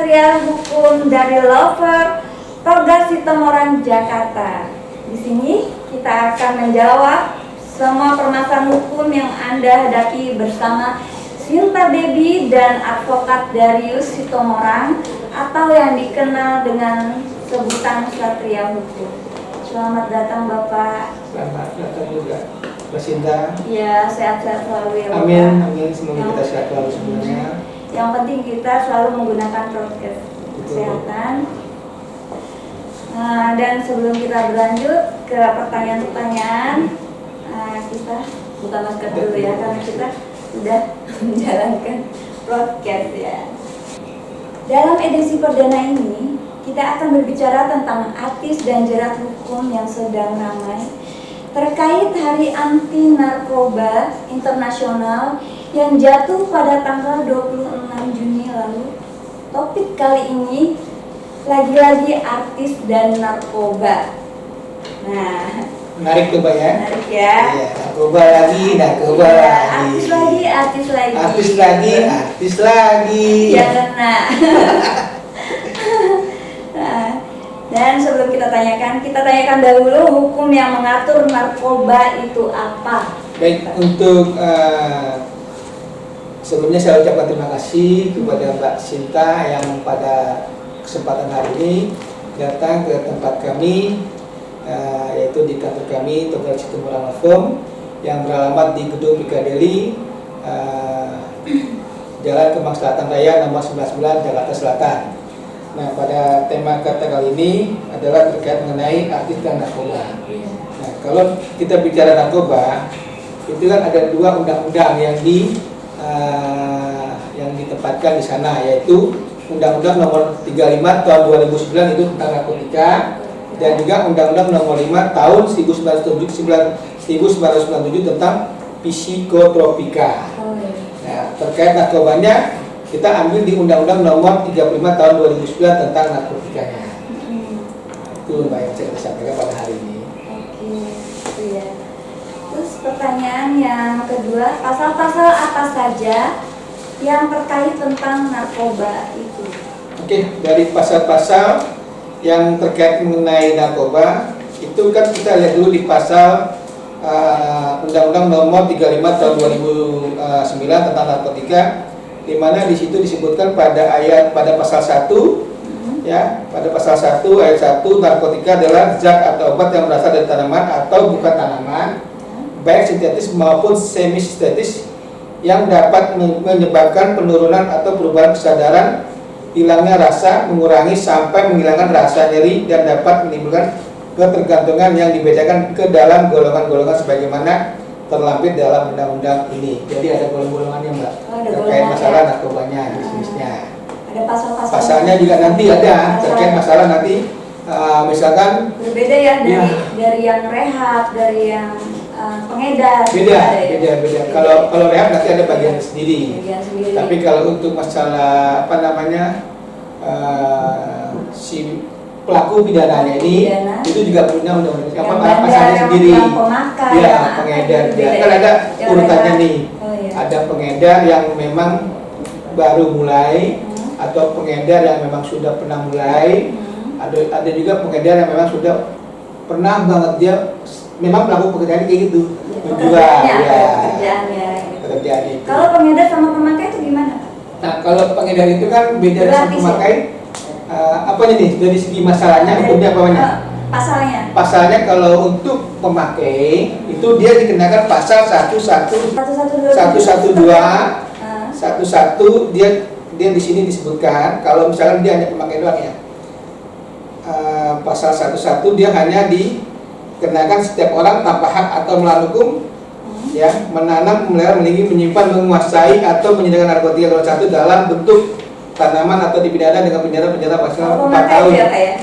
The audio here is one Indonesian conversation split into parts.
Satria Hukum dari Lover, Toga Sitomorang, Jakarta. Di sini kita akan menjawab semua permasalahan hukum yang Anda hadapi bersama Sinta Baby dan advokat Darius Sitomorang atau yang dikenal dengan sebutan Satria Hukum. Selamat datang Bapak. Selamat datang juga Mbak Sinta. Ya, sehat-sehat selalu ya Bapak. Amin, amin. Semoga kita sehat selalu semuanya. Yang penting kita selalu menggunakan prokes kesehatan. Dan sebelum kita berlanjut ke pertanyaan-pertanyaan, kita buka masker dulu ya, karena kita sudah menjalankan prokes ya. Dalam edisi perdana ini, kita akan berbicara tentang artis dan jerat hukum yang sedang ramai terkait Hari Anti Narkoba Internasional yang jatuh pada tanggal 26 Juni lalu. Topik kali ini lagi-lagi artis dan narkoba. Nah, menarik tuh Mbak ya. menarik ya. Iya, narkoba lagi, narkoba Ya, lagi. artis lagi, artis lagi. Artis lagi, artis lagi. Ya kena. Nah, dan sebelum kita tanyakan dahulu hukum yang mengatur narkoba itu apa. Baik, untuk sebelumnya saya ucapkan terima kasih kepada Mbak Sinta yang pada kesempatan hari ini datang ke tempat kami, yaitu di kantor kami Toga Sitomorang Firm yang beralamat di Gedung Piccadilly, Jalan Kemang Selatan Raya nomor 99 Jakarta Selatan. Nah, pada tema kata kali ini adalah terkait mengenai artis dan narkoba. Nah, kalau kita bicara narkoba, itu kan ada dua undang-undang yang ditempatkan di sana, yaitu Undang-Undang Nomor 35 Tahun 2009 itu tentang narkotika, dan juga Undang-Undang Nomor 5 Tahun 1997 tentang psikotropika. Nah, terkait narkobanya kita ambil di Undang-Undang Nomor 35 Tahun 2009 tentang narkotikanya. Itu Mbak yang saya sampaikan pada hari ini. Oke, itu ya. Terus pertanyaan yang kedua, pasal-pasal apa saja yang terkait tentang narkoba itu? Oke, dari pasal-pasal yang terkait mengenai narkoba itu kan kita lihat dulu di pasal Undang-Undang Nomor 35 Tahun 2009 tentang narkotika, di mana di situ disebutkan pada pasal 1 ya, pada pasal 1 ayat 1, narkotika adalah zat atau obat yang berasal dari tanaman atau bukan tanaman, baik sintetis maupun semi sintetis, yang dapat menyebabkan penurunan atau perubahan kesadaran, hilangnya rasa, mengurangi sampai menghilangkan rasa nyeri, dan dapat menimbulkan ketergantungan yang dibedakan ke dalam golongan-golongan sebagaimana terlampir dalam undang-undang ini. Jadi ada golongan-golongannya Mbak, terkait masalah narkobanya, jenisnya. Ada pasal-pasalnya. Pasalnya juga nanti ada terkait masalah nanti, misalkan berbeda ya dari yang rehab, dari yang pengedar. beda. Kalau rehab nanti ada bagian sendiri. Tapi kalau untuk masalah si pelaku pidananya ini, itu juga punya undang-undang pasalnya sendiri. Ya, pengedar. Kan ada urutannya nih. Ada pengedar yang memang baru mulai, atau pengedar yang memang sudah pernah mulai. Ada juga pengedar yang memang sudah pernah banget, dia memang pelaku pekerjaan kayak gitu, menjual pekerjaan itu. Kalau pengedar sama pemakai itu gimana? Nah, kalau pengedar itu kan beda sama pemakai. Apanya nih dari segi masalahnya, hukumnya apanya? Pasalnya kalau untuk pemakai itu dia dikenakan pasal 112 dia di sini disebutkan kalau misalkan dia hanya pemakai doang ya. Pasal 11 dia hanya dikenakan setiap orang tanpa hak atau melawan hukum ya, menanam, memelihara, memiliki, menyimpan, menguasai atau menyediakan narkotika golongan 1 dalam bentuk tanaman atau dipidana dengan penjara maksimal 4 tahun.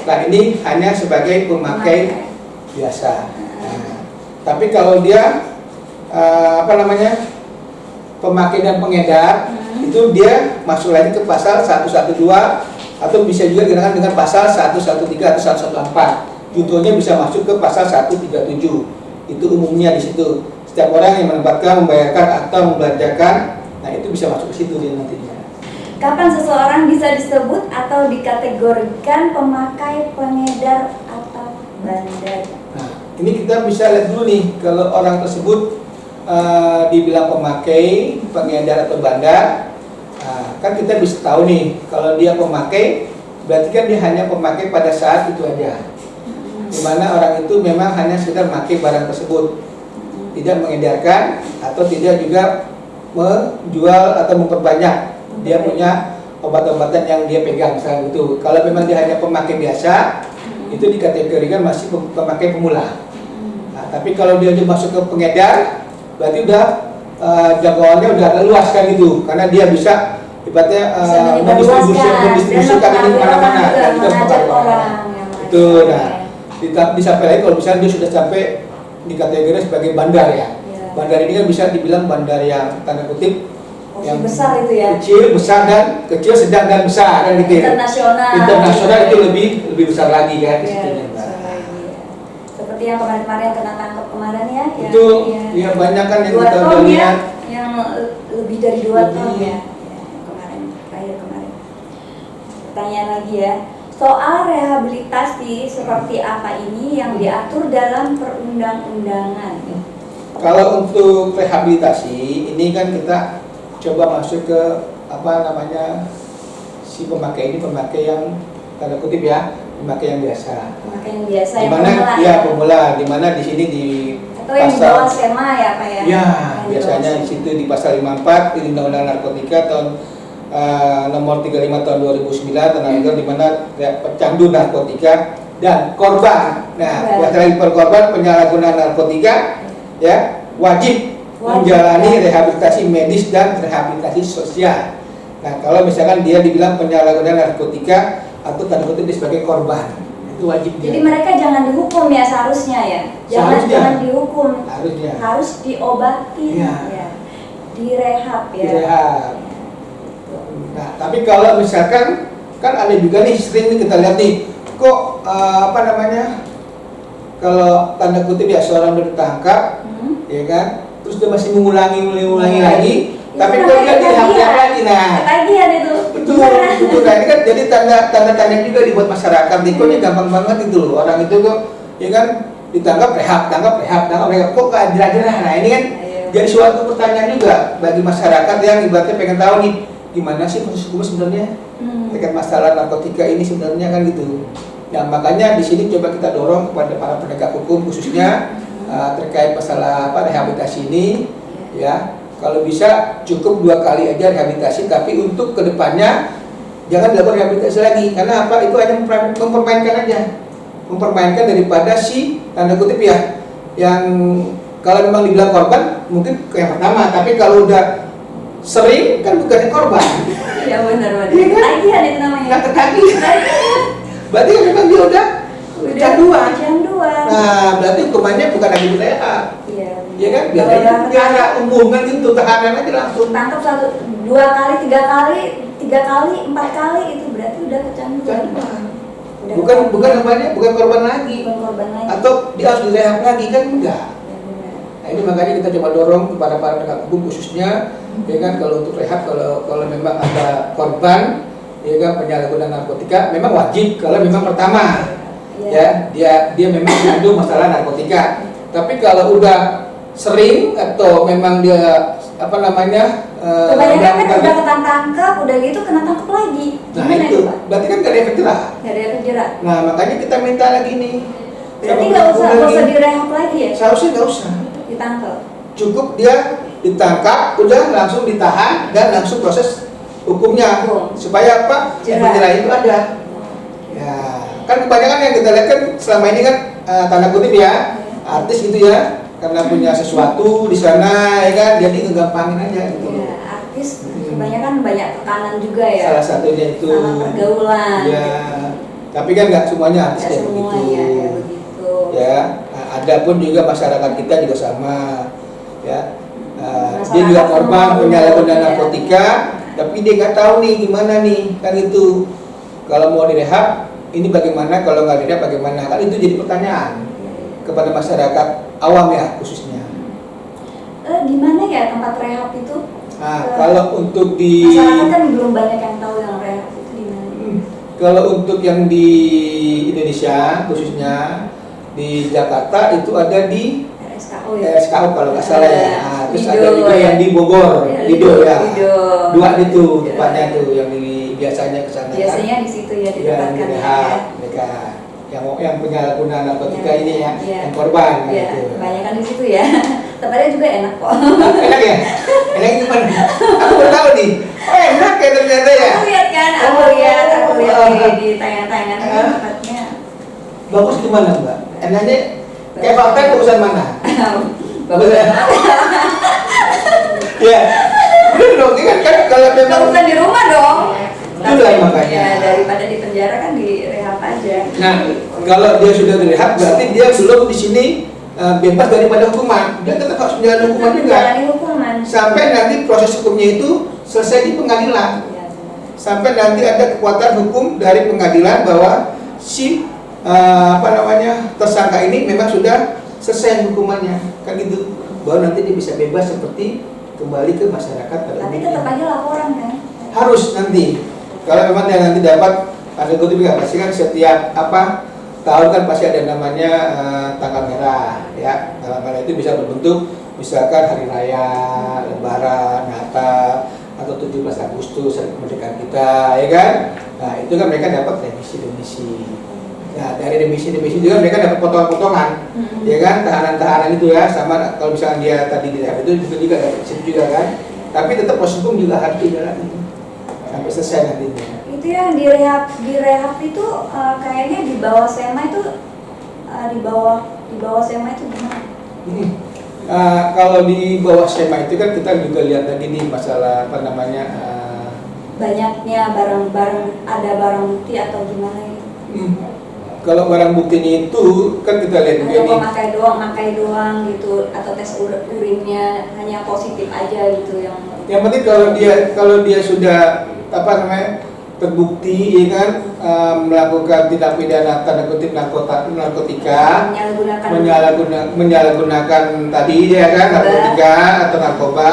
Nah, ini hanya sebagai pemakai biasa. Nah, tapi kalau dia pemakai dan pengedar, itu dia masuk lagi ke pasal 112 atau bisa juga dikenakan dengan pasal 113 atau 114. Contohnya bisa masuk ke pasal 137. Itu umumnya di situ. Setiap orang yang menempatkan, membayarkan atau membelanjakan, nah itu bisa masuk ke situ dia nantinya. Kapan seseorang bisa disebut atau dikategorikan pemakai, pengedar, atau bandar? Nah, ini kita bisa lihat dulu nih, kalau orang tersebut dibilang pemakai, pengedar atau bandar, kan kita bisa tahu nih, kalau dia pemakai, berarti kan dia hanya pemakai pada saat itu aja. Dimana orang itu memang hanya sekedar memakai barang tersebut, tidak mengedarkan atau tidak juga menjual atau memperbanyak. Dia punya obat-obatan yang dia pegang misalnya itu. Kalau memang dia hanya pemakai biasa, itu dikategorikan masih pemakai pemula. Nah, tapi kalau dia masuk ke pengedar, berarti udah jangkauannya udah agak luas kan itu, karena dia bisa ibaratnya mendistribusikan ini kemana-mana dan juga mempengaruhi orang. Itu, nah disampai lagi kalau misalnya dia sudah sampai di kategori sebagai bandar ya. Bandar ini kan bisa dibilang bandar yang tanda kutip yang besar itu ya. Kecil, sedang dan besar kan gitu. Internasional itu lebih besar lagi kan di situ. Seperti yang kemarin-kemarin kena tangkap kemarin ya. Itu ya banyak kan yang 2 kita ton ya, lihat. yang lebih dari 2 ton ya. Kemarin. Pertanyaan lagi ya. Soal rehabilitasi seperti apa ini yang diatur dalam perundang-undangan? Kalau untuk rehabilitasi ini kan kita coba masuk ke si pemakai ini pemakai yang tanda kutip ya, pemakai yang biasa. Pemakai yang biasa dimana, yang pemula. Ya, pemula. Dimana di sini di atau yang di bawah skema ya Pak ya? Ya, biasanya di situ di pasal 54 di Undang-Undang Narkotika tahun nomor 35 tahun 2009 tentang di mana ya, pecandu narkotika dan korban. Nah, lagi korban penyalahgunaan narkotika ya wajib menjalani rehabilitasi medis dan rehabilitasi sosial. Nah, kalau misalkan dia dibilang penyalahgunaan narkotika atau tanda kutip sebagai korban, itu wajib. Jadi mereka jangan dihukum ya seharusnya ya. Jangan dihukum. Harus diobati ya. Direhab ya. Direhab. Nah, tapi kalau misalkan kan ada juga nih sering kita lihat nih, kok kalau tanda kutip ya seorang udah ditangkap, ya kan, terus dia masih mengulangi lagi, tapi kok dia direhab lagi, nah, ketagihan itu. Betul. Nah ini kan jadi tanda juga dibuat masyarakat, ini gampang banget itu loh, orang itu kok, ya kan, ditangkap rehab, kok gak jerah-jerah. Nah ini kan jadi suatu pertanyaan juga bagi masyarakat yang ibaratnya pengen tahu nih, gimana sih proses hukum sebenarnya terkait masalah narkotika ini sebenarnya kan gitu. Nah makanya di sini coba kita dorong kepada para penegak hukum khususnya terkait masalah rehabilitasi ini ya. Kalau bisa cukup 2 kali aja rehabilitasi, tapi untuk kedepannya jangan dilakukan rehabilitasi lagi, karena apa? Itu hanya mempermainkan aja, mempermainkan daripada si tanda kutip ya, yang kalau memang dibilang korban mungkin yang pertama, tapi kalau udah sering kan bukan korban. Iya benar. Iya kan? Ketagihan itu namanya. Nggak ketagihan. Berarti memang dia udah kecanduan. Nah, berarti hukumannya bukan lagi direhab. Iya kan? Biasanya penjara umum kan gitu, tahanan aja langsung. Tangkap 1, 2 kali, 3 kali, 4 kali itu berarti udah kecanduan. Bukan korban lagi. Atau dia harus direhab lagi kan enggak. Nah, ini makanya kita coba dorong kepada para penegak hukum khususnya, ya kan, kalau untuk rehab kalau memang ada korban, ya kan, penyalahgunaan narkotika, memang wajib kalau memang pertama, ya dia memang mengandung masalah narkotika. Tapi kalau udah sering atau memang dia kebanyakan kan udah ketangkap, udah gitu kena tangkap lagi. Nah itu, berarti kan gak ada efek jerah. Nah makanya kita minta lagi nih. Berarti nggak usah direhab lagi ya? Seharusnya nggak usah. Ditangkap. Cukup dia ditangkap, udah langsung ditahan dan langsung proses hukumnya. Supaya apa? Efek jerah itu ada. Ya, kan kebanyakan yang kita lihat kan selama ini kan tanda kutip ya, artis gitu ya, karena punya sesuatu di sana ya kan, jadi ngegampangin aja gitu. Ya, artis kebanyakan banyak tekanan juga ya. Salah satunya itu. Sama pergaulan. Ya, gitu. tapi kan nggak semuanya artis kayak begitu. Ya, ada pun juga masyarakat kita juga sama, ya. Dia juga korban penyalahgunaan narkotika, tapi dia nggak tahu nih gimana nih, kan itu. Kalau mau direhab, ini bagaimana? Kalau nggak direhab bagaimana? Kan itu jadi pertanyaan kepada masyarakat awam ya khususnya. Di mana ya tempat rehab itu? Nah, kalau untuk di masyarakat kan belum banyak yang tahu yang rehab itu di mana. Kalau untuk yang di Indonesia khususnya di Jakarta itu ada di RSKO ya. RSKO kalau nggak salah ya. Nah, terus Lido, ada juga ya. yang di Bogor, Ya, Lido ya. Lido. Dua itu Ya. tempatnya tuh yang biasanya ke sana. Biasanya di situ ya Yang didapatkan direhab, mereka yang penyalahguna narkotika Ya, ini ya, ya. yang korban Ya, gitu. kebanyakan di situ ya. Tempatnya juga enak kok. Enak ya? Enak gimana? Aku baru tahu nih. Oh, enak ya ternyata ya. Aku lihat kan, aku lihat di tayangan-tayangan tempatnya. Bagus gimana Mbak? Enaknya kayak Pak Pen urusan mana? Bagus ya? Ya, bener dong. Ini kan kalau Nggak memang bukan di rumah dong. Itulah makanya. Ya, daripada di penjara kan di rehab aja. Nah, kalau dia sudah direhab berarti dia belum di sini bebas daripada hukuman. Dia tetap harus menjalani hukuman juga. Menjalani hukuman. Sampai nanti proses hukumnya itu selesai di pengadilan. Ya, benar. Sampai nanti ada kekuatan hukum dari pengadilan bahwa si tersangka ini memang sudah selesai hukumannya, kan gitu. Baru nanti dia bisa bebas seperti kembali ke masyarakat pada Tapi umumnya. tetap aja laporan kan. Harus nanti. Kalau memang dia nanti dapat ada kutip ya, pasti kan setiap tahun kan pasti ada namanya tanggal merah ya. Tanggal merah itu bisa berbentuk misalkan hari raya, lebaran, Natal atau 17 Agustus hari kemerdekaan kita ya kan. Nah, itu kan mereka dapat remisi. Nah, dari remisi juga mereka dapat potongan-potongan. Ya kan, tahanan-tahanan itu ya, sama kalau misalnya dia tadi di rehab itu juga dapat situ juga kan. Tapi tetap proses hukum juga harus dijalani sampai selesai nantinya. Itu yang di rehab itu kayaknya di bawah SEMA itu di bawah SEMA itu gimana? Kalau di bawah SEMA itu kan kita juga lihat lagi nih masalah banyaknya barang-barang, ada barang bukti atau gimana itu? Kalau barang buktinya itu kan kita lihat juga Atau nih. makai doang gitu, atau tes urinnya hanya positif aja gitu Yang penting kalau dia sudah terbukti ya kan melakukan tindak pidana tanda kutip narkotika, menyalahgunakan tadi ya kan narkotika atau narkoba,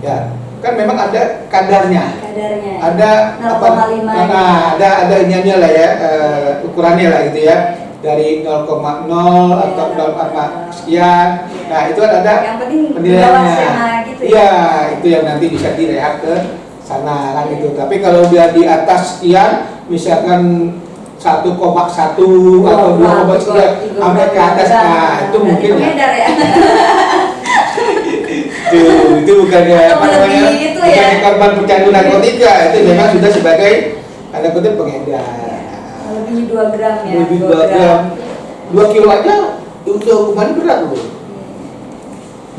ya kan memang ada kadarnya. Ada 0,5. Ada iniannya lah ya, ukurannya lah gitu ya. Dari 0,0 atau 0,5 sekian. Nah, itu kan ada yang penting penilaiannya. gitu ya. Iya, itu yang nanti bisa direhab ke sana kan gitu. Tapi kalau dia di atas sekian, misalkan 1,1 atau 2, sekian sampai ke atas, nah itu mungkin ya. Itu bukannya bukannya korban pecandu narkotika, itu memang sudah sebagai tanda kutip pengedar. Lebih 2 gram ya. Lebih 2 gram. 2 kilo aja itu hukuman berat loh.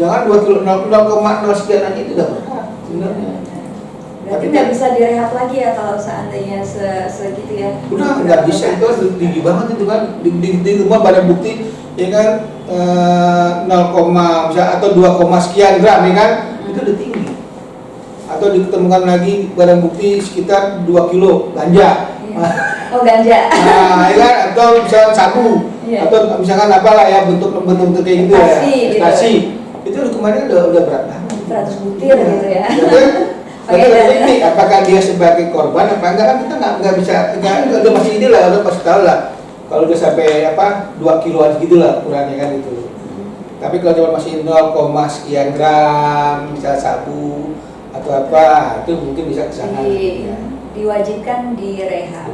Jangan 2 kilo, 0,0 sekian aja itu udah berat sebenarnya. Berarti nggak bisa direhab lagi ya kalau seandainya segitu ya? Udah nggak bisa, itu harus tinggi banget itu kan di rumah barang bukti ya kan 0, atau 2, sekian gram ya kan itu udah tinggi. Atau ditemukan lagi barang bukti sekitar 2 kilo ganja. Oh, ganja. Nah, ya kan, atau misalkan sabu, atau misalkan apalah ya bentuk kayak gitu ya, ekstasi. Itu hukumannya udah berat banget. 100 butir gitu ya. Jadi apakah dia sebagai korban apa enggak kan kita nggak bisa udah masih ini lah, udah pasti tahu lah kalau udah sampai 2 kiloan gitu lah ukurannya kan itu. Tapi kalau cuma masih 0, sekian gram misal sabu atau apa itu mungkin bisa kesana. Diwajibkan direhab.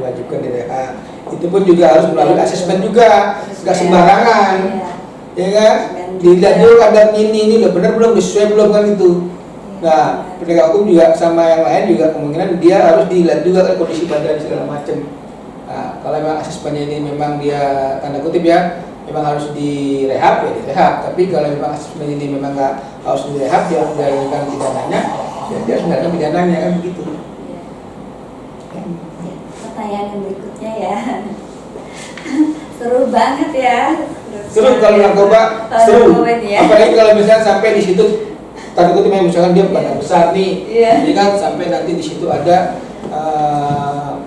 Itu pun juga harus melalui asesmen juga, nggak sembarangan. Ya kan? Dilihat dulu kadar ini udah benar belum, sesuai belum kan itu. Nah, penegak hukum juga sama yang lain juga kemungkinan dia harus dilihat juga kan kondisi badan segala macam. Nah, kalau memang asesmennya ini memang dia tanda kutip ya, memang harus direhab ya direhab. Tapi kalau memang asesmen ini memang nggak harus direhab, dia harus menjalankan pidananya, ya dia harus menjalankan pidananya kan begitu. Pertanyaan yang berikutnya ya. Seru banget ya. Seru kalau narkoba, seru. Apalagi kalau misalnya sampai di situ tanda kutip misalkan dia badan besar nih, jadi kan sampai nanti di situ ada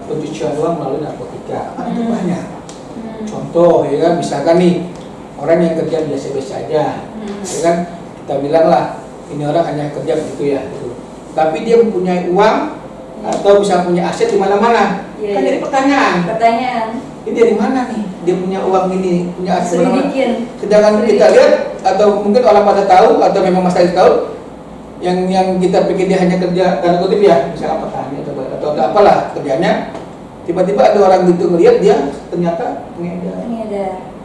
pencucian uang melalui narkotika, itu banyak. Contoh ya kan, misalkan nih orang yang kerja biasa-biasa aja, ya kan kita bilang lah ini orang hanya kerja begitu ya, gitu. tapi dia mempunyai uang atau bisa punya aset di mana-mana. Iya, Kan iya. jadi pertanyaan. Ini dari mana nih? Dia punya uang ini, punya aset mana-mana. Selidikin. Sedangkan kita lihat atau mungkin orang pada tahu atau memang Mas Haris tahu, yang kita pikir dia hanya kerja tanda kutip ya, misalnya petani atau apalah kerjanya, tiba-tiba ada orang gitu ngelihat dia ternyata pengedar.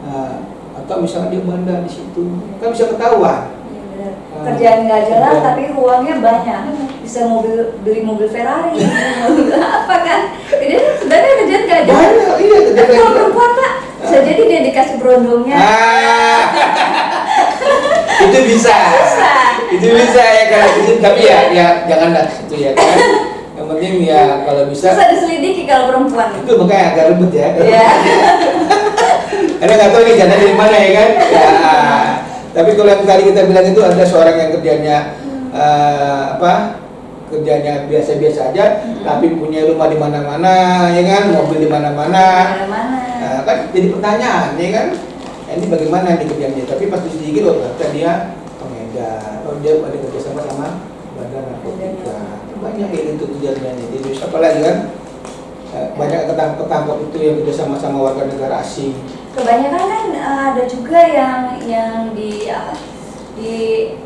Nah, atau misalnya dia bandar di situ, kan bisa ketahuan. Iya, benar. Kerjaan nggak jelas Kerjaan. tapi uangnya banyak. Bisa beli mobil Ferrari, mobil apa kan? Jadi sebenarnya kerjaan nggak jelas. Banyak, iya Tapi kerjaan kalau gitu. perempuan Pak, bisa jadi dia dikasih berondongnya. Itu bisa. Itu bisa ya kalau itu, tapi ya janganlah itu ya kan. Yang penting ya kalau bisa. Bisa diselidiki kalau perempuan. Itu makanya agak ribet ya. Iya. Karena nggak tahu ini janda dari mana ya kan. Ya. Tapi kalau yang tadi kita bilang itu ada seorang yang kerjanya kerjanya biasa-biasa aja, tapi punya rumah di mana-mana, ya kan, mobil di mana-mana. Nah, kan jadi pertanyaan, ya kan, ini bagaimana di kerjanya? Tapi pas diselidiki loh, ternyata dia pengedar, dia ada kerjasama sama badan narkotika. Banyak kayak gitu kejadiannya. Di Indonesia apalagi kan, banyak ketangkap itu yang kerjasama sama warga negara asing. Kebanyakan kan ada juga yang di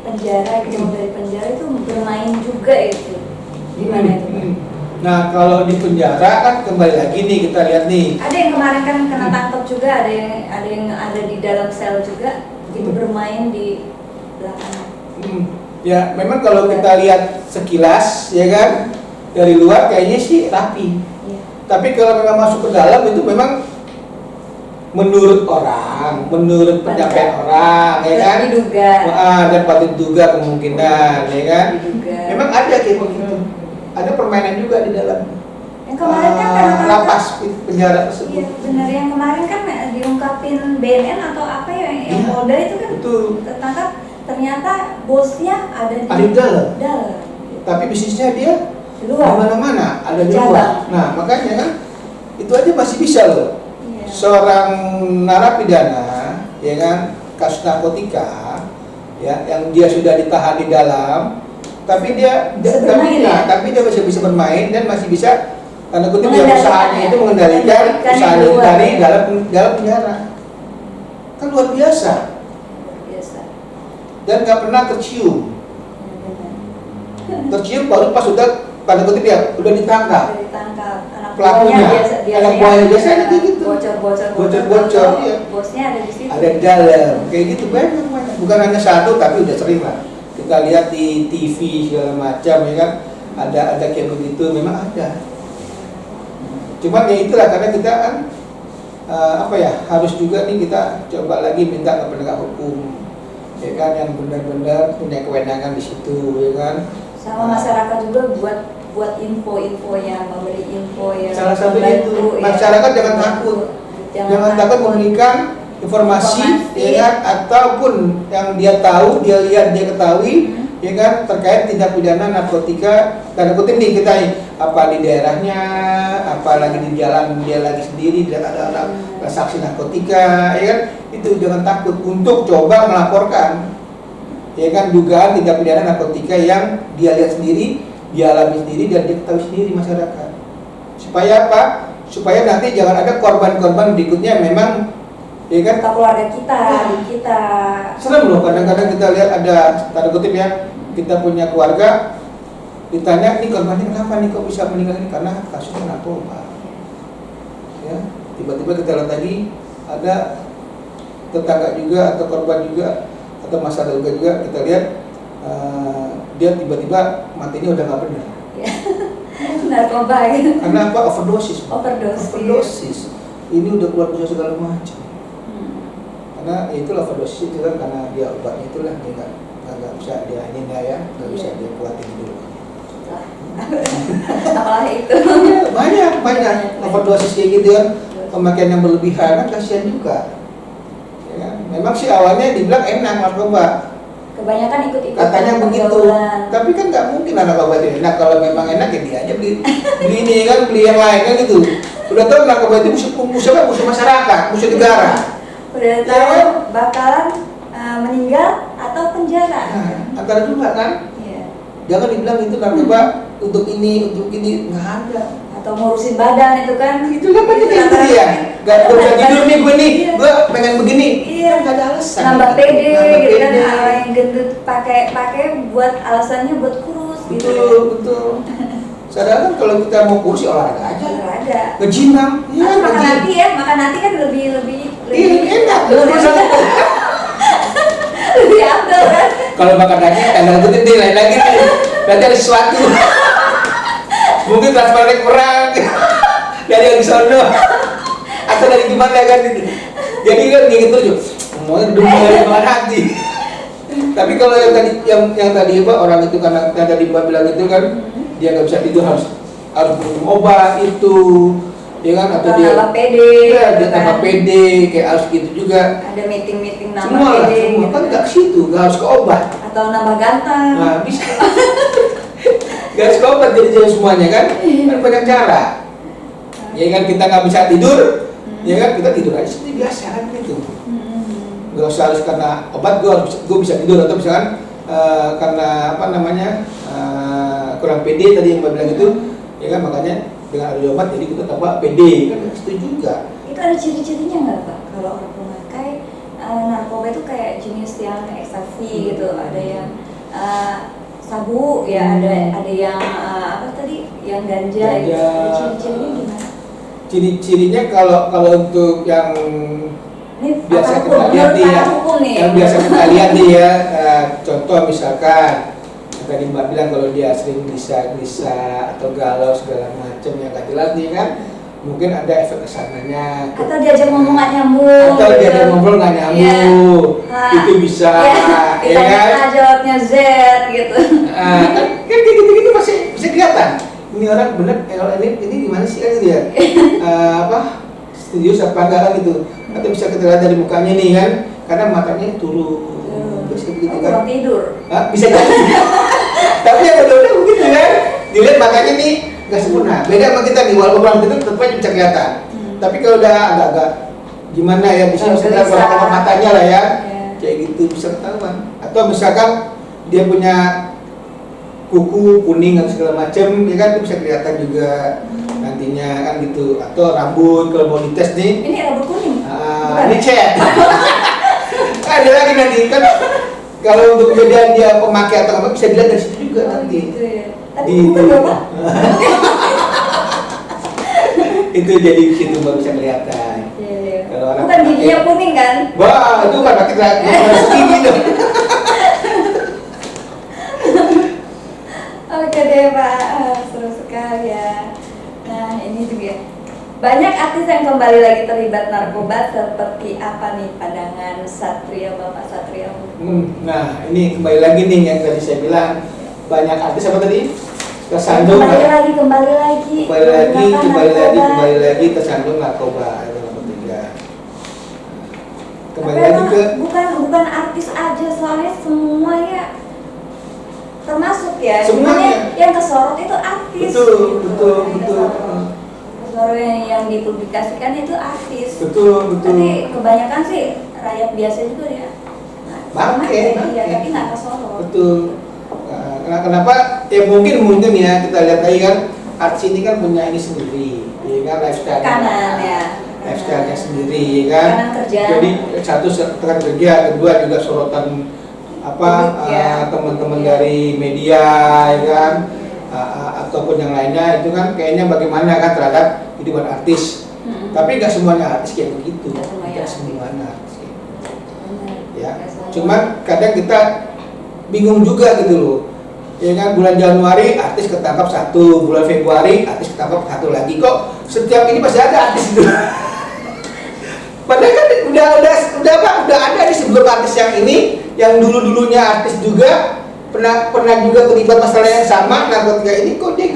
penjara, gitu dari penjara itu bermain juga itu. Gimana itu? Nah kalau di penjara kan kembali lagi nih kita lihat nih. Ada yang kemarin kan kena tangkap juga, ada yang ada di dalam sel juga, itu bermain di belakang. Ya memang kalau kita lihat sekilas ya kan dari luar kayaknya sih rapi. Iya. Tapi kalau memang masuk ke dalam itu memang menurut orang, menurut penyampaian orang, ya kan? Diduga. Dan patut diduga kemungkinan, ya kan? Diduga. Memang ada kayak begitu. Ada permainan juga di dalam Yang kemarin kan karena lapas penjara tersebut. Iya benar, yang kemarin kan diungkapin BNN atau apa ya yang Iya, Polda itu kan betul. tertangkap, ternyata bosnya ada di dalam. dalam. Tapi bisnisnya dia Di di luar. mana-mana, ada di Cabang. luar. Nah makanya kan itu aja masih bisa loh. Iya. Seorang narapidana, ya kan, kasus narkotika, ya, yang dia sudah ditahan di dalam, tapi dia Bisa bermain, ya? tapi dia masih bisa bermain dan masih bisa tanda kutip ya Mengendalikan, usahanya ya? itu mengendalikan Mengendalikan usaha yang luar, dari ya? dalam penjara. Kan luar biasa Luar biasa. dan nggak pernah tercium. Ya, benar. Tercium baru pas sudah tanda kutip ya udah ditangkap. Udah ditangkap. Anak Pelakunya, buahnya anak buahnya biasanya kayak gitu. Bocor-bocor, iya. Bosnya ada di situ. Ada di dalam kayak gitu banyak, bukan hanya satu tapi udah sering lah kita lihat di TV segala macam ya kan, ada kayak begitu memang ada. Cuman ya itulah karena kita kan harus juga nih kita coba lagi minta ke penegak hukum ya kan yang benar-benar punya kewenangan di situ ya kan. Sama masyarakat juga buat info-info yang memberi info yang Salah satunya itu membantu, ya. masyarakat jangan takut. Jangan takut memberikan informasi, ya kan, ataupun yang dia tahu, dia lihat, dia ketahui, ya kan, terkait tindak pidana narkotika. Tanda kutip nih kita apa di daerahnya, apalagi di jalan dia lagi sendiri, dia ada transaksi narkotika, ya kan, itu jangan takut untuk coba melaporkan, ya kan, dugaan tindak pidana narkotika yang dia lihat sendiri, dia alami sendiri dan dia ketahui sendiri masyarakat. Supaya apa? Supaya nanti jangan ada korban-korban berikutnya memang ya kan keluarga kita, adik kita. Serem loh kadang-kadang kita lihat ada tanda kutip ya, kita punya keluarga ditanya ini korbannya kenapa nih kok bisa meninggal ini karena kasusnya narkoba. Ya, tiba-tiba kita lihat lagi ada tetangga juga atau korban juga atau masalah juga kita lihat dia tiba-tiba matinya udah nggak benar. Ya. Narkoba gitu. Karena apa? Overdosis. Overdosis. Ini udah keluar dosa segala macam. Karena itu overdosis itu kan karena dia obatnya itulah dia nggak bisa dia nggak bisa dia kuatin dulu. Apalagi itu. Banyak overdosis kayak gitu kan, pemakaian yang berlebihan kan kasihan juga. Ya kan? Memang sih awalnya dibilang enak narkoba. Kebanyakan ikut-ikut Katanya begitu, tapi kan nggak mungkin narkoba itu enak. Kalau memang enak ya dia aja beli ini kan, beli yang lain kan gitu. Udah tahu narkoba itu musuh masyarakat, musuh negara. Udah tahu bakalan meninggal atau penjara. Nah, antara dua kan. Iya. Jangan dibilang itu narkoba untuk ini, nggak ada. Atau ngurusin badan itu kan. Itu kan banyak yang gitu ya. Gak bisa tidur nih gue nih, gue pengen begini. Iya. Nggak ada alasan. Nambah pede gitu kan, pede. orang yang gendut pakai buat alasannya buat kurus gitu. Betul. Sadar kan kalau kita mau kurus ya olahraga aja. Olahraga. Nge-gym kan? Iya, Makan nanti ya, makan nanti kan lebih enak. lebih afdol kan. Kalau makan lagi, tanda kutip nih, lain lagi nih. Berarti ada sesuatu. Mungkin transparan perang dari yang di sono atau dari gimana kan gitu. Jadi kan gitu tuh, mau dari makan hati. Tapi kalau yang tadi apa orang itu karena tadi Mbak bilang itu kan dia nggak bisa tidur harus minum obat itu, ya kan atau dia nambah pede, ya, dia kan? tambah pede kayak harus gitu juga. Ada meeting nambah Semua lah, pede, semua gitu kan nggak ke situ, nggak harus ke obat. Atau nambah ganteng. Nah bisa. Gak harus ke obat jadi semuanya kan? Kan banyak cara. Ya kan kita nggak bisa tidur, ya kan kita tidur aja seperti biasa kan gitu. Gak usah harus karena obat gue bisa tidur atau misalkan karena apa namanya kurang pede tadi yang Mbak bilang itu, ya kan makanya dengan ada obat jadi kita tambah pede kan itu juga. Itu ada ciri-cirinya nggak Pak? Kalau orang pemakai narkoba itu kayak jenis yang ekstasi gitu, ada yang sabu ya, ada yang apa tadi yang ganja. Gitu. Ciri-cirinya gimana? Ciri-cirinya kalau untuk yang Ini biasa hukum, kita lihat nih ya, nih. yang biasa kita lihat nih ya, contoh misalkan tadi Mbak bilang kalau dia sering gelisah atau galau segala macam yang gak jelas nih kan, mungkin ada efek kesananya. Atau diajak ngomong nggak nyambung. Atau gitu. diajak ngobrol nggak nyambung, itu bisa, ya kan? Jawabnya Z gitu. Kan gitu masih bisa kelihatan. Ini orang bener, ini gimana sih kan gitu ya? Apa? Serius apa enggak kan gitu? Atau bisa kita lihat dari mukanya nih kan, karena matanya turun, bisa begitu kan? Kurang tidur. Bisa jadi. Tapi yang benar-benar begitu kan, dilihat matanya nih nggak sempurna. Beda sama kita nih, walaupun orang itu tetap aja bisa kelihatan. Tapi kalau udah agak-agak gimana ya, bisa kita kalau matanya lah ya, kayak gitu bisa ketahuan. Atau misalkan dia punya kuku kuning atau segala macam, ya kan itu bisa kelihatan juga nantinya kan gitu. Atau rambut kalau mau dites nih. Ini rambut kuning. Ini chat. Ada lagi nanti kan kalau untuk perbedaan dia pemakai atau apa bisa dilihat dari situ juga nanti. Gitu ya. Tapi bukan Bapak. Itu jadi situ baru bisa kelihatan. Kalau orang bukan giginya kuning kan? Wah, itu kan pakai segini dong. Oke deh Pak, seru sekali ya. Nah ini juga banyak artis yang kembali lagi terlibat narkoba, seperti apa nih pandangan Satria, Bapak Satria? Nah ini kembali lagi nih yang tadi saya bilang, banyak artis apa tadi? Tersandung kembali lagi tersandung narkoba itu nomor 3. Kembali lagi ke bukan artis aja, soalnya semua ya termasuk ya. Semuanya yang kesorot itu artis. Betul. Kesorot yang dipublikasikan itu artis. Betul. Tapi kebanyakan sih rakyat biasa juga ya. Pakai. Tapi nggak kesorot. Betul. Nah, kenapa? Ya mungkin ya kita lihat lagi kan artis ini kan punya ini sendiri, ya kan lifestyle. Kanan ya. Lifestyle-nya sendiri, ya kan. Kanan kerja. Jadi satu tekan kerja, kedua juga sorotan teman-teman dari media, ya kan. Ataupun yang lainnya itu kan kayaknya bagaimana kan terhadap kehidupan artis. Tapi nggak semuanya artis kayak begitu. Nggak semuanya artis. Ya. Cuman kadang kita bingung juga gitu loh. Ya kan, bulan Januari artis ketangkap satu, bulan Februari artis ketangkap satu lagi. Kok setiap ini masih ada artis itu? Padahal kan udah ada di sebelum artis yang ini, yang dulunya artis juga pernah juga terlibat masalah yang sama narkotika ini, kok dia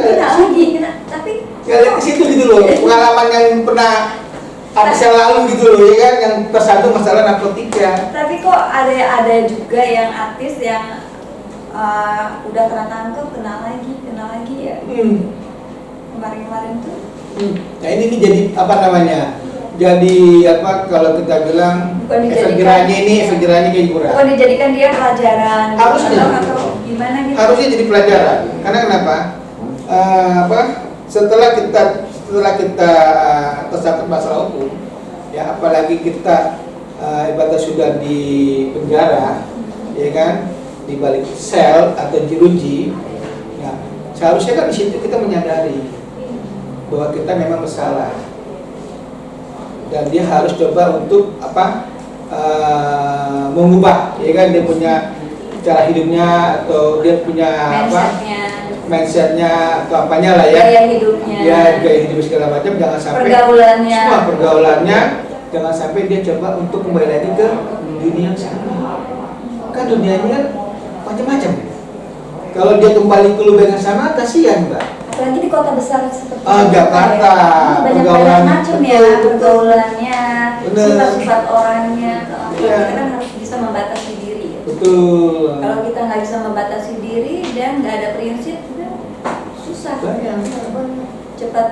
tapi nggak lihat ke situ gitu loh, pengalaman yang pernah artis yang lalu gitu loh, ya kan, yang tersandung masalah narkotika. Tapi kok ada juga yang artis yang udah kena tangkap, kena lagi ya. Kemarin tuh. Nah ini jadi apa namanya? jadi apa kalau kita bilang Bukan efek dijadikan- jerahnya ini efek jerahnya kayak hiburan. Bukan dijadikan dia pelajaran gitu, Harusnya. atau gimana gitu. Harusnya jadi pelajaran. Karena kenapa? Apa? Setelah kita tersangkut masalah hukum, ya apalagi kita ibadah sudah di penjara, ya kan, di balik sel atau jeruji. Nah, seharusnya kan di situ kita menyadari bahwa kita memang bersalah dan dia harus coba untuk apa? Mengubah, ya kan, dia punya cara hidupnya atau dia punya mindsetnya atau apanya lah ya, gaya hidupnya, ya gaya hidup segala macam, jangan sampai pergaulannya, semua pergaulannya jangan sampai dia coba untuk kembali lagi ke dunia yang sama. Kan dunia ini kan macam-macam. Kalau dia kembali ke lubang yang sama, kasihan mbak. apalagi di kota besar seperti Jakarta, banyak pergaulan macam ya, betul. pergaulannya, Bener. sifat-sifat orangnya. Kalau Iya. kita kan harus bisa membatasi diri ya. Betul. Kalau kita nggak bisa membatasi diri dan nggak ada prinsip, udah susah. Banyak. Cepat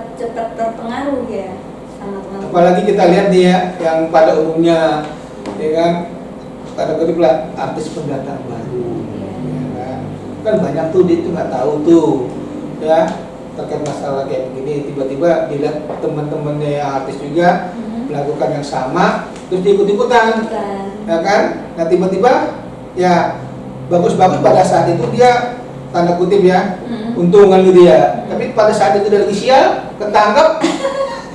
terpengaruh ya sama teman-teman. Apalagi kita lihat nih ya, yang pada umumnya, ya kan, pada kutip lah artis pendatang baru, ya kan banyak tuh dia tuh nggak tahu tuh, ya terkait masalah kayak begini, tiba-tiba dilihat teman-temannya yang artis juga melakukan yang sama, terus diikut-ikutan, ya kan? Nah tiba-tiba ya bagus-bagus pada saat itu dia tanda kutip ya untungan gitu ya, tapi pada saat itu udah lagi sial, ketangkep,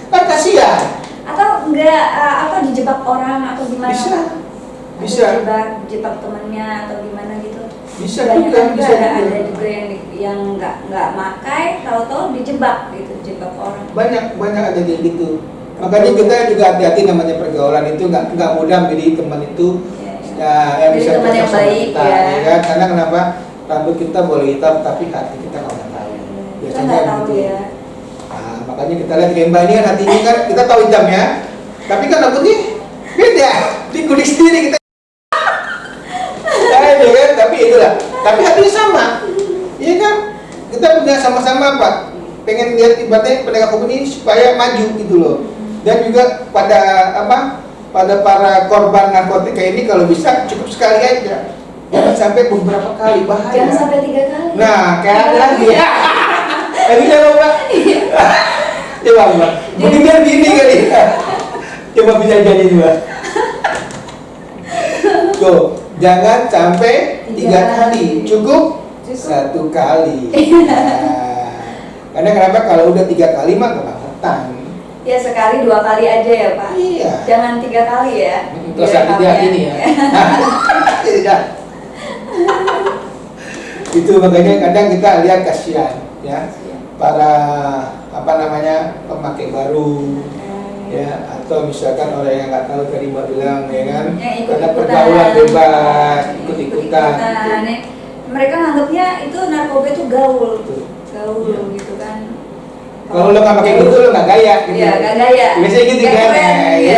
kan kasihan. Atau enggak atau dijebak orang atau gimana? Bisa. Atau Bisa. dijebak temennya atau gimana gitu. Bisa Banyak juga, kan bisa juga ada juga. juga yang nggak makai, tahu-tahu dijebak gitu, jebak orang. Banyak ada kayak gitu. Makanya kita juga hati-hati, namanya pergaulan itu nggak mudah menjadi teman itu ya yang Jadi bisa teman yang cocok sama baik kita, ya. kan? Karena kenapa rambut kita boleh hitam tapi hati kita nggak pernah tahu. Kita Biasanya nggak tahu gitu. ya. Nah, makanya kita lihat kayak Mbak ini kan hatinya kan kita tahu hitamnya, tapi kan rambutnya beda, dikulik sendiri kita. Ya kan, tapi itulah. Tapi hatinya sama, iya kan? Kita punya sama-sama apa? Pengen lihat ibaratnya penegak hukum ini supaya maju gitu loh. Dan juga pada apa? Pada para korban narkotika ini kalau bisa cukup sekali aja, jangan sampai beberapa kali, bahaya. Jangan sampai 3 kali. Nah, kayak ada lagi ya. Lagi coba Mbak. Coba Mbak. Mungkin biar gini kali. Coba bisa jadi Mbak. Tuh, jangan sampai 3 kali, cukup 1 kali. Nah, karena kenapa kalau udah 3 kali mah kebangetan. Ya sekali 2 kali aja ya Pak. Iya. Jangan 3 kali ya. Terus Biar hati tahu ini ya. Tidak. Itu makanya kadang kita lihat kasihan ya para apa namanya pemakai baru ya, atau misalkan orang yang nggak tahu tadi Mbak bilang ya kan, karena pergaulan bebas ikut-ikutan. Nih, mereka nganggapnya itu narkoba itu gaul Iya. gitu kan. Kalau lo nggak pakai gitu lo nggak gaya gitu. Iya, nggak gaya. Biasanya gitu Nggak kan. keren, Nah, iya.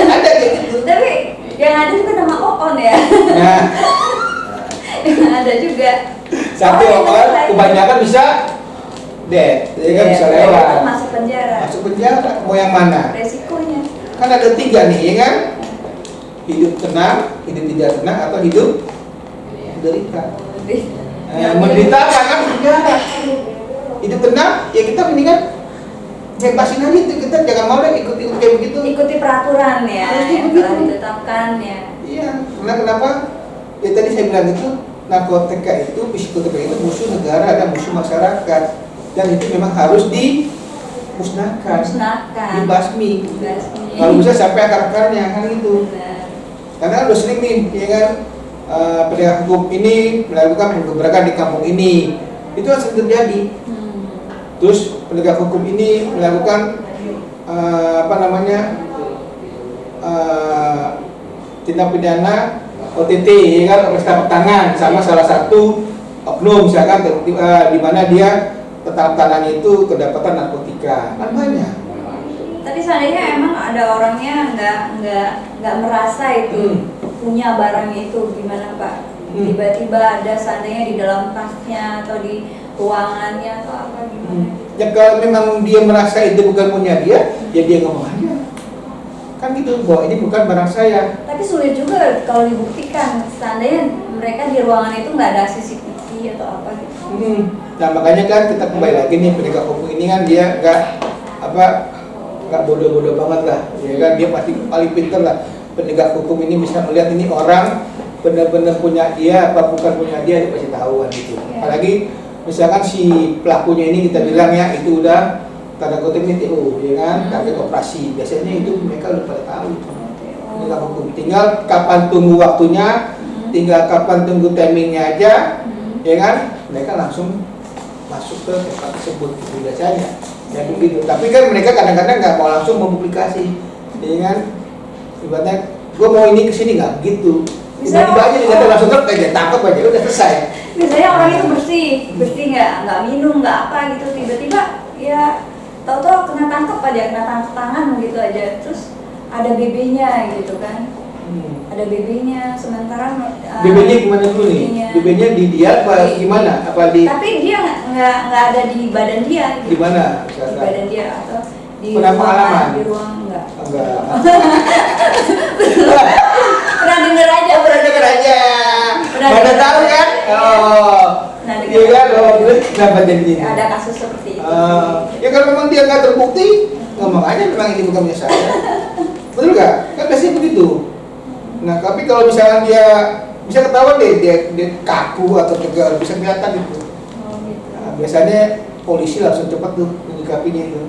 Ada kayak gitu. Tapi yang ada juga nama Oon ya. Nah, Yang ada juga. satu yang orang lain. kebanyakan bisa dead, ya kan, bisa Iya, lewat. masuk penjara. Masuk penjara, mau yang mana? Resikonya. Kan ada 3 nih, ya kan? Hidup tenang, hidup tidak tenang, atau hidup menderita. Menderita apa kan penjara. Hidup tenang, ya kita mendingan bebasin aja itu, kita jangan mau deh ikut kayak begitu. Ikuti peraturan ya Harusnya yang begitu. telah ditetapkan ya. Iya, karena kenapa? Ya tadi saya bilang itu narkotika itu, psikotika itu musuh negara dan musuh masyarakat, dan itu memang harus dimusnahkan, Musnahkan. dibasmi. Dibasmi. Kalau bisa sampai akar-akarnya kan itu. Benar. Karena udah sering nih, ya kan, penegak hukum ini melakukan penggebrakan di kampung ini, itu kan sering terjadi. Terus penegak hukum ini melakukan apa namanya tindak pidana OTT, ya kan, operasi tangkap tangan sama salah satu oknum, misalkan di mana dia tangkap tangannya itu kedapatan narkotika, kan banyak. Tapi seandainya emang ada orangnya nggak merasa itu punya barang itu, gimana Pak? Tiba-tiba ada seandainya di dalam tasnya atau di ruangannya atau apa gimana? Ya kalau memang dia merasa itu bukan punya dia, ya dia ngomong aja. kan gitu, bahwa ini bukan barang saya. Tapi sulit juga kalau dibuktikan, seandainya mereka di ruangan itu nggak ada CCTV atau apa gitu. Nah makanya kan kita kembali lagi nih, penegak hukum ini kan dia nggak bodoh-bodoh banget lah, ya kan, dia pasti paling pintar lah. Penegak hukum ini bisa melihat ini orang benar-benar punya dia apa bukan punya dia pasti tahu kan gitu. Apalagi misalkan si pelakunya ini kita bilang ya itu udah tanda kutip TO, ya kan, target operasi. Biasanya itu mereka udah pada tahu itu. Penegak hukum tinggal kapan tunggu waktunya, tinggal kapan tunggu timingnya aja, ya kan, mereka langsung masuk ke tempat tersebut gitu biasanya. Ya begitu. Tapi kan mereka kadang-kadang nggak mau langsung mempublikasi, ya kan. Ibaratnya gue mau ini kesini nggak gitu. Tiba-tiba aja dia langsung aja tangkap aja udah selesai. Misalnya orang itu bersih nggak minum nggak apa gitu, tiba-tiba ya tahu-tahu kena tangkap tangan gitu aja, terus ada BB-nya gitu kan. Ada BB-nya, sementara BB-nya gimana dulu nih? BB-nya di dia apa gimana? Apa di? Tapi dia nggak ada di badan dia. Gitu. Di mana? Di badan dia atau di pengalaman? Di ruang enggak. Enggak. Pernah denger aja. Mana tahu kan? Oh. Iya kan? Oh, kenapa jadi ini? Ada kasus seperti itu. Ya kalau memang dia nggak terbukti, ngomong aja memang ini bukan punya saya. Betul nggak? Kan biasanya begitu. Nah, tapi kalau misalnya dia bisa ketahuan dia kaku atau tegal, bisa kelihatan gitu. Nah, biasanya polisi langsung cepat tuh menyikapinya itu.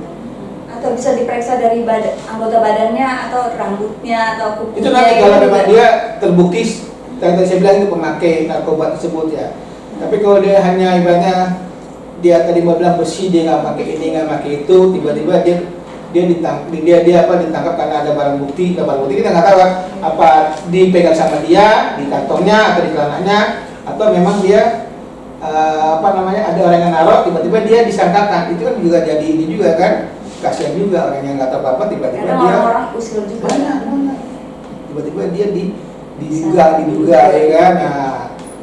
Atau bisa diperiksa dari anggota badannya atau rambutnya atau kukunya. Itu nanti kalau memang dia terbukti, tadi saya bilang itu pemakai narkoba tersebut ya. Tapi kalau dia hanya ibaratnya dia tadi mau bilang bersih, dia nggak pakai ini nggak pakai itu, tiba-tiba dia ditangkap karena ada barang bukti kita nggak tahu kan, apa dipegang sama dia di kantongnya atau di celananya, atau memang dia ada orang yang naruh tiba-tiba dia disangkakan, itu kan juga jadi ini juga kan, kasihan juga orang yang nggak tahu apa tiba-tiba dia orang usil juga tiba-tiba dia diduga ya kan,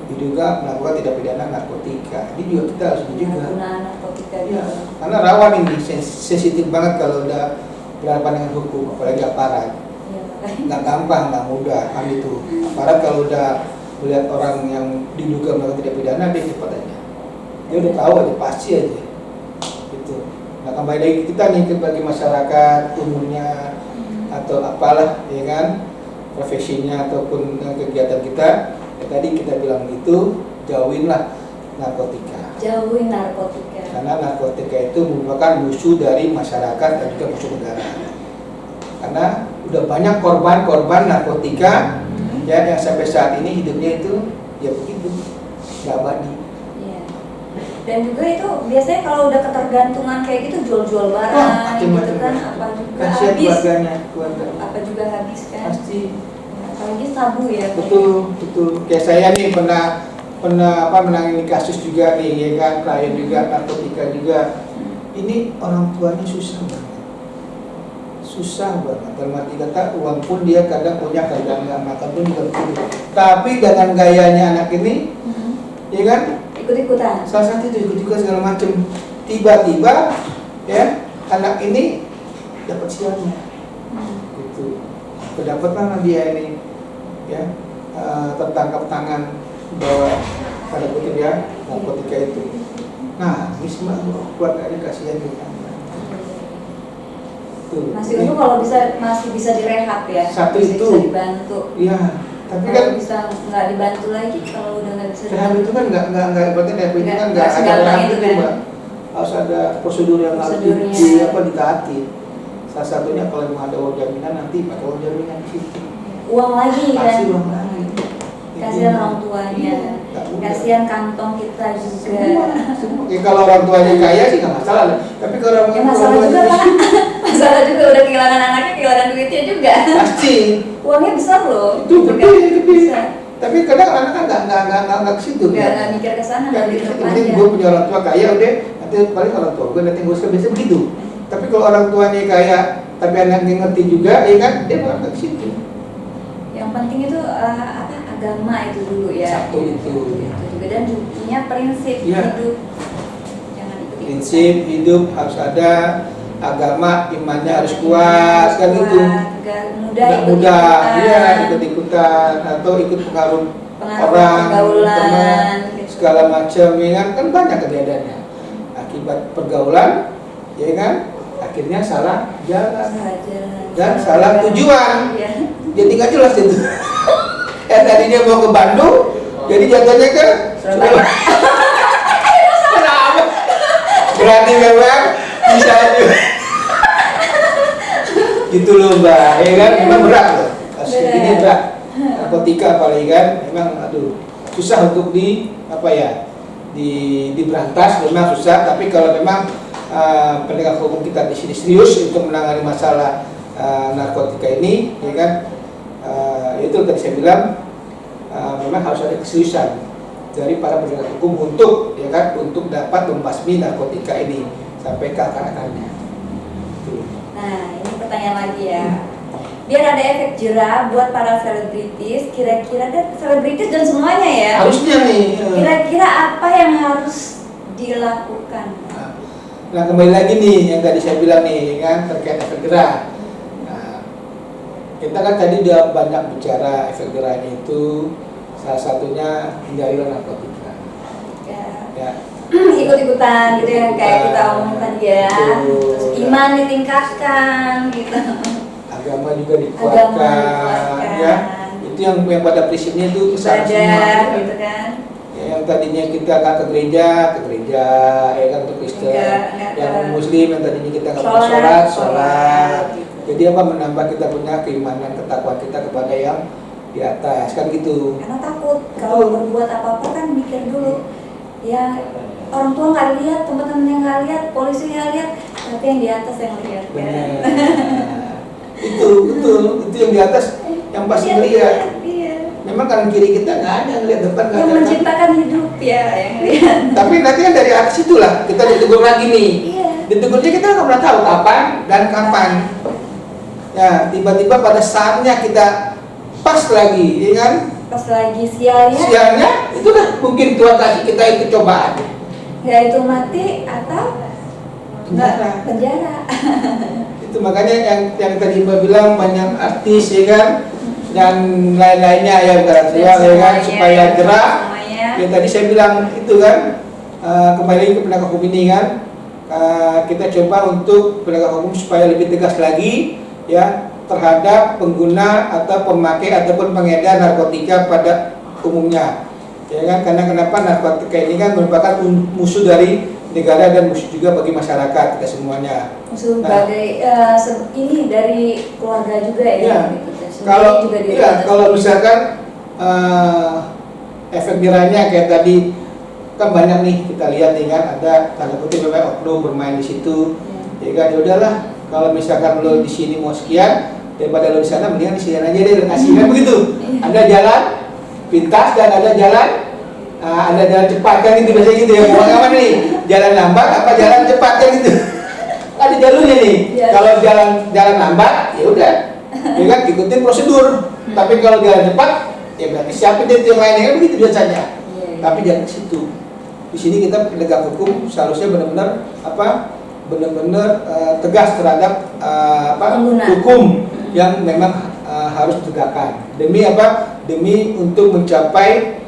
diduga melakukan tindak pidana narkotika. Ini juga kita harus diduga. Narkotika ya, karena rawan ini, sensitif banget kalau udah berhadapan dengan hukum, apalagi aparat. Nggak gampang, nggak mudah kan itu. Aparat kalau udah melihat orang yang diduga melakukan tindak pidana, dia cepat aja. Dia udah tahu aja, pasti aja. Gitu. Nah kembali lagi kita nih bagi masyarakat umumnya atau apalah ya kan, profesinya ataupun kegiatan kita. Tadi kita bilang itu jauhinlah narkotika. Jauhin narkotika. Karena narkotika itu merupakan musuh dari masyarakat dan juga musuh negara. Karena udah banyak korban narkotika ya yang sampai saat ini hidupnya itu ya begitu, nggak abadi. Iya. Dan juga itu biasanya kalau udah ketergantungan kayak gitu jual-jual barang gitu kan, apa juga habis. Keluarga. Apa juga habis kan. Pasti. Apalagi sabu ya. Betul. Kayak saya nih pernah menangani kasus juga nih ya kan, klien juga narkotika juga. Ini orang tuanya susah banget. Dalam arti kata uang pun dia kadang punya, kadang nggak, makan pun juga begitu. Tapi dengan gayanya anak ini, ya kan? Ikut-ikutan. Salah satu itu ikut juga segala macam. Tiba-tiba ya anak ini dapat sialnya. Gitu. Kedapatlah dia ini ya tertangkap tangan bahwa pada kutip ya narkotika itu. Nah, ini semua buat ada kasihan kita. Masih untung kalau masih bisa direhab ya. Satu masih itu bisa dibantu. Iya, tapi kalau kan bisa nggak dibantu lagi kalau udah nggak bisa. Rehab itu kan nggak berarti rehab itu kan nggak ada rehab itu Mbak. Harus ada prosedur yang harus ditaati. Salah satunya kalau mau ada uang jaminan nanti pakai uang jaminan di situ. Uang lagi kan? Pasti uang lagi. Kasihan orang tuanya, kasihan kantong kita juga. Semua. Ya, kalau orang tuanya kaya sih nggak masalah, tapi kalau orang masalah juga Pak, masalah juga udah kehilangan anaknya, kehilangan duitnya juga. Pasti. Uangnya besar loh. Itu gede. Tapi kadang anak kan nggak ke situ. Nggak mikir ke sana, nggak mikir ke Nanti gue punya orang tua kaya udah, nanti paling orang tua gue nanti gue biasa begitu. Tapi kalau orang tuanya kaya, tapi anaknya ngerti juga, ya kan dia bakal ke situ. Yang penting itu agama itu dulu ya. Satu itu juga, dan punya prinsip hidup. Jangan ikut prinsip hidup harus ada, agama, imannya harus kuat kan gitu. Mudah iya ikut-ikutan atau ikut pengaruh orang, teman, segala macam, ya kan banyak kejadiannya. Akibat pergaulan, ya kan, akhirnya salah jalan dan salah tujuan. Jadi nggak jelas itu. Tadinya mau ke Bandung, jadi jatuhnya ke Surabaya. Kenapa? Berarti memang bisa aja. Gitu loh Mbak, ya kan memang berat loh. Kasus ini berat. Narkotika apalagi kan, memang susah untuk diberantas, memang susah. Tapi kalau memang penegak hukum kita di sini serius untuk menangani masalah narkotika ini, ya kan, itu tadi saya bilang memang harus ada keseriusan dari para penegak hukum untuk, ya kan, untuk dapat membasmi narkotika ini sampai ke akar-akarnya. Nah, ini pertanyaan lagi ya. Biar ada efek jerah buat para selebritis, kira-kira selebritis dan semuanya ya. Harusnya nih. Kira-kira apa yang harus dilakukan? Nah, kembali lagi nih yang tadi saya bilang nih kan terkait efek jerah. Nah, kita kan tadi udah banyak bicara efek jerahnya itu, salah satunya hindarilah narkotika. Ya. Ikut-ikutan gitu yang kayak kita omongin tadi ya. Terus iman ditingkatkan gitu. Agama juga dikuatkan, ya. Itu yang pada prinsipnya itu kesana semua, gitu kan. Ya, yang tadinya kita nggak ke gereja, ya kan, untuk Kristen. Yang Muslim yang tadinya kita nggak pernah sholat. Gitu. Jadi apa, menambah kita punya keimanan, ketakwaan kita kepada yang di atas kan gitu. Karena takut kalau berbuat apa-apa kan mikir dulu. Ya orang tua nggak lihat, teman-teman yang nggak lihat, polisi nggak lihat, tapi yang di atas yang lihat. Benar. Itu yang di atas yang pasti melihat. Iya. Memang kanan kiri kita nggak ada yang lihat, depan nggak ada. Yang menciptakan hidup ya yang lihat. Tapi nanti kan dari atas itulah kita ditegur lagi nih. Iya. Ditegurnya kita nggak pernah tahu kapan dan kapan. Ya tiba-tiba pada saatnya kita pas lagi, ya kan? Pas lagi sialnya. Sialnya itulah mungkin Tuhan kasih kita itu cobaan. Ya itu mati atau penjara. Itu makanya yang tadi Mbak bilang banyak artis, ya kan, dan lain-lainnya ya ya kan, supaya jerah. Ya tadi saya bilang itu kan, kembali ke penegak hukum ini kan, kita coba untuk penegak hukum supaya lebih tegas lagi ya terhadap pengguna atau pemakai ataupun pengedar narkotika pada umumnya, ya kan, karena kenapa narkotika ini kan merupakan musuh dari negara dan musuh juga bagi masyarakat kita semuanya. Musuh sebagai ini dari keluarga juga ya. Ya. Gitu. Kalau misalkan efek jerahnya kayak tadi kan banyak nih kita lihat nih kan, ada tanda kutip memang oknum bermain di situ, ya kan, ya udahlah kalau misalkan lo di sini mau sekian daripada lo di sana, mendingan di sini aja deh kasih kan begitu. Ada jalan pintas dan ada jalan cepat kan gitu, biasanya gitu ya. Mau apa nih? Jalan lambat apa jalan cepat kan gitu. Ada jalurnya nih. Kalau jalan lambat ya udah, ya kan, ikutin prosedur. Tapi kalau jalan cepat ya berarti siapin deh yang lainnya kan begitu biasanya. Tapi jangan ke situ. Di sini kita penegak hukum seharusnya benar-benar tegas terhadap hukum yang memang harus ditegakkan. Demi apa? Demi untuk mencapai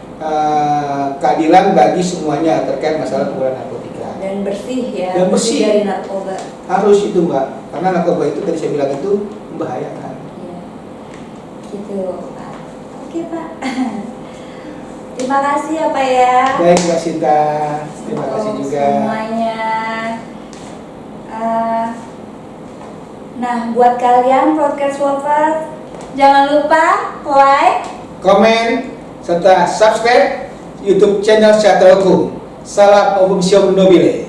keadilan bagi semuanya terkait masalah penggunaan narkotika. Dan bersih ya. Dan bersih dari narkoba. Harus itu Mbak, karena narkoba itu tadi saya bilang itu membahayakan. Iya. Gitu Pak. Oke Pak. Terima kasih ya Pak ya. Baik Mbak Sinta, terima kasih juga. Semuanya. Nah, buat kalian podcast lovers, jangan lupa like, komen, serta subscribe YouTube channel Sejahtera Hukum. Salam Om Nobile.